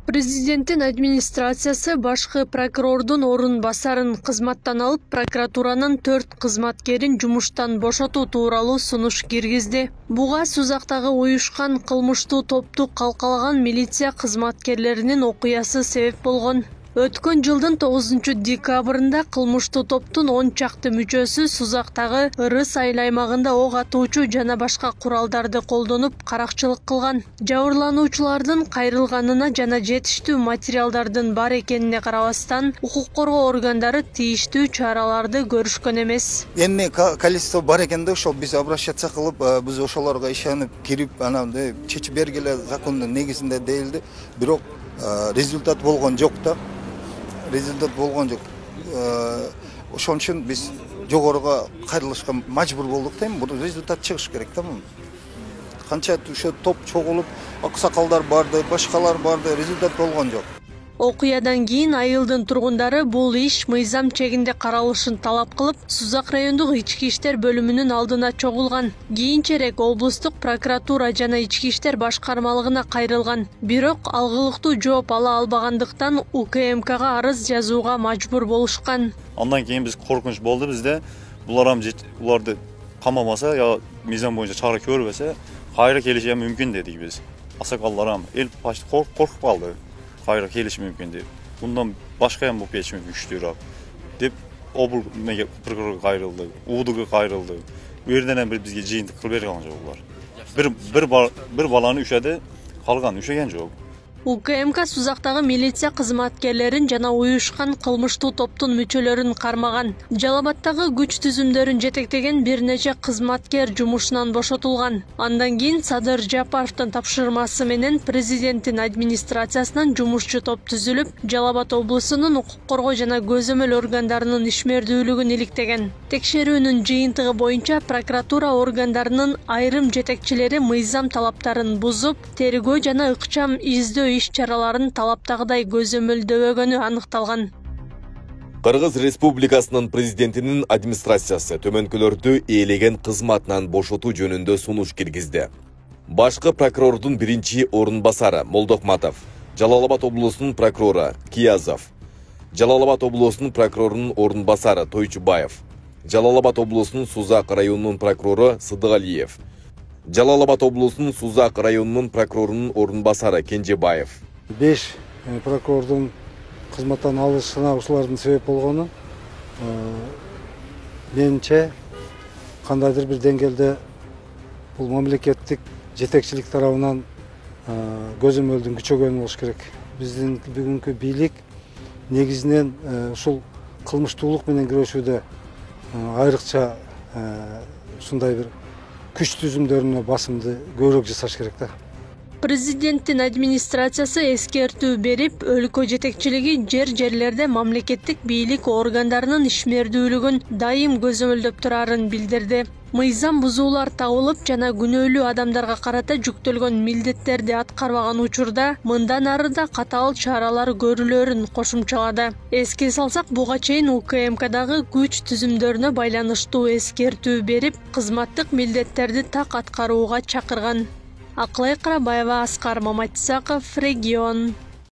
Президенттин администрациясы башкы прокурордун орун басарын кызматтан алып, прокуратуранын 4 кызматкерин жумуштан бошотуу тууралуу сунуш киргизди. Буга Сузактагы уюшкан кылмыштуу топту калкалаган милиция кызматкерлеринин окуясы себеп болгон. Өткөн жылдын 9 декабрында кылмыштуу топтун 10 чакты мүчөсү Сузактагы Ырыс айыл аймагында ок атуучу жана башка куралдарды колдонуп каракчылык кылган. Жабырлануучулардын кайрылганына жана жетиштүү материалдардын бар экенине карабастан, укук коргоо органдары тийиштүү чараларды көрүшкөн эмес. Эмне количество бар экенде ошол биз обращаться кылып, биз ошолорго ишенип кирип, чечип бергиле закондун негизинде дейилди. Бирок результат болгон жок да. Результат болгон жок. Ошон үчүн биз жогоруга кайрылышка мажбур болдук дейм. Бул результат чыгыш керек да. Канча ошо топ чогулуп, аксакалдар барды, башкалар барды, результат болгон жок. Окуядан кийин айылдын тургундары бул иш мыйзам чегинде каралышын талап кылып, Сузак райондук ички иштер бөлүмүнүн алдына чогулган. Кийинчерээк облустук прокуратура жана ички иштер башкармалыгына кайрылган. Бирок алгылыктуу жооп ала албагандыктан УКМКга арыз жазууга мажбур болушкан. Андан кийин биз коркунуч болду бизде. Буларды камамаса, я мыйзам боюнча чара көрбөсө, кайра келиши мүмкүн дедик биз. Аксакалдар эл почти коркуп калды. Кайра келиши мүмкүн деп. Bundan başka bu peçimi güçlüyür деп обыл прокурор кайрылды, УДГ кайрылды. Bu yerden bir bizge жыйынтык кылып бере калган жок. Bir баланы үшөдө калган үшөген жок. УКМК Сузактагы милиция кызматкерлерин жана уюшкан кылмыштуу топтун мүчөлөрүн кармаган. Жалал-Абадтагы күч түзүмдөрүн жетектеген бир нече кызматкер жумушунан бошотулган. Андан кийин Садыр Жапаровдун тапшырмасы менен президенттин администрациясынан жумушчу топ түзүлүп, Жалал-Абад облусунун укук коргоо жана көзөмөл органдарынын ишмердүүлүгүн иликтеген. Текшерүүнүн жыйынтыгы боюнча прокуратура органдарынын айрым жетекчилери мыйзам талаптарын бузуп, тергөө жана ыкчам издөө иш-чараларын талаптагыдай көзөмөлдөбөгөнү аныкталган. Кыргыз Республикасынын президентинин администрациясы төмөнкөлөрдү ээлеген кызматынан бошотуу жөнүндө сунуш киргизди. Башкы прокурордун биринчи орун басары Молдокматов, Жалал-Абад облусунун прокурору Киязов, Жалал-Абад облусунун прокурорунун орун басары Тойчубаев, Жалал-Абад облусунун Сузак районунун прокурору Сыдыгалиев, Жалал-Абад облусунун Сузак районунун прокурорунун орун басары Кенжебаев. 5 прокурордун кызматтан алышына ушулардын себеп болгону менимче кандайдыр бир деңгээлде бул мамлекеттик жетекчилик тарабынан көзөмөлдүн күчөгөнү болуш керек. Биздин бүгүнкү бийлик негизинен ушул кылмыштуулук менен күрөшүүдө айрыкча ушундай бир күч түзүмдөрүнө басымды көбүрөөк жасаш керек да. Президенттин администрациясы эскертүү берип, өлкө жетекчилиги жерлерде мамлекеттик бийлик органдарынын ишмердүүлүгүн дайым көзөмөлдөп турарын билдирди. Мыйзам бузуулар табылып жана күнөөлүү адамдарга карата жүктөлгөн милдеттерди аткарбаган учурда мындан ары да катаал чаралар көрүлөрүн кошумчалады. Эске салсак, буга чейин УКМКдагы күч түзүмдөрүнө байланыштуу эскертүү берип, кызматтык милдеттерди так аткарууга чакырган. Аклай Карабаева, Аскар Маматисаков, Регион.